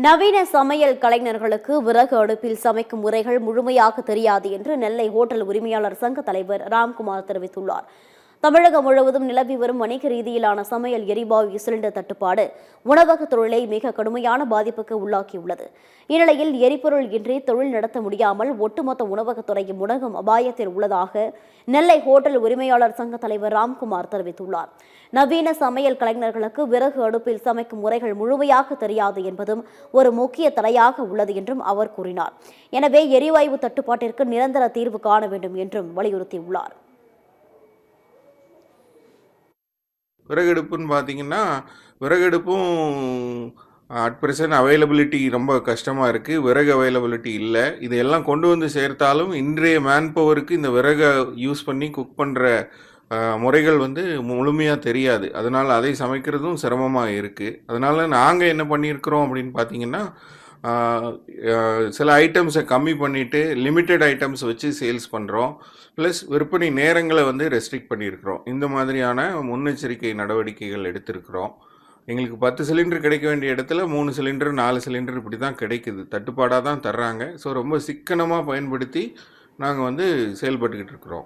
நவீன சமையல் கலைஞர்களுக்கு விறகு அடுப்பில் சமைக்கும் முறைகள் முழுமையாக தெரியாது என்று நெல்லை ஹோட்டல் உரிமையாளர் சங்க தலைவர் ராம்குமார் தெரிவித்துள்ளார். தமிழகம் முழுவதும் நிலவி வரும் வணிக ரீதியிலான சமையல் எரிவாயு சிலிண்டர் தட்டுப்பாடு உணவக தொழிலை மிக கடுமையான பாதிப்புக்கு உள்ளாக்கியுள்ளது. இந்நிலையில் எரிபொருள் இன்றி தொழில் நடத்த முடியாமல் ஒட்டுமொத்த உணவகத்துறையும் முடங்கும் அபாயத்தில் உள்ளதாக நெல்லை ஹோட்டல் உரிமையாளர் சங்க தலைவர் ராம்குமார் தெரிவித்துள்ளார். நவீன சமையல் கலைஞர்களுக்கு விறகு அடுப்பில் சமைக்கும் முறைகள் முழுமையாக தெரியாது என்பதும் ஒரு முக்கிய தடையாக உள்ளது என்றும் அவர் கூறினார். எனவே எரிவாயு தட்டுப்பாட்டிற்கு நிரந்தர தீர்வு காண வேண்டும் என்றும் வலியுறுத்தியுள்ளார். விறகடுப்புன்னு பார்த்தீங்கன்னா, விறகடுப்பும் அட் ப்ரெசன்ட் அவைலபிலிட்டி ரொம்ப கஷ்டமாக இருக்குது. விறகு அவைலபிலிட்டி இல்லை. இதையெல்லாம் கொண்டு வந்து சேர்த்தாலும் இன்றைய மேன் பவருக்கு இந்த விறகை யூஸ் பண்ணி குக் பண்ணுற முறைகள் வந்து முழுமையாக தெரியாது. அதனால் அதை சமைக்கிறதும் சிரமமாக இருக்குது. அதனால் நாங்கள் என்ன பண்ணியிருக்கிறோம் அப்படின்னு பார்த்தீங்கன்னா, சில ஐட்டம்ஸை கம்மி பண்ணிவிட்டு லிமிட்டட் ஐட்டம்ஸ் வச்சு சேல்ஸ் பண்ணுறோம். ப்ளஸ் விற்பனை நேரங்களை வந்து ரெஸ்ட்ரிக்ட் பண்ணியிருக்கிறோம். இந்த மாதிரியான முன்னெச்சரிக்கை நடவடிக்கைகள் எடுத்திருக்கிறோம். எங்களுக்கு 10 சிலிண்டர் கிடைக்க வேண்டிய இடத்துல 3 சிலிண்டர் 4 சிலிண்டர் இப்படி தான் கிடைக்குது. தட்டுப்பாடாக தான் தர்றாங்க. ஸோ ரொம்ப சிக்கனமாக பயன்படுத்தி நாங்கள் வந்து செயல்பட்டுக்கிட்டு இருக்கிறோம்.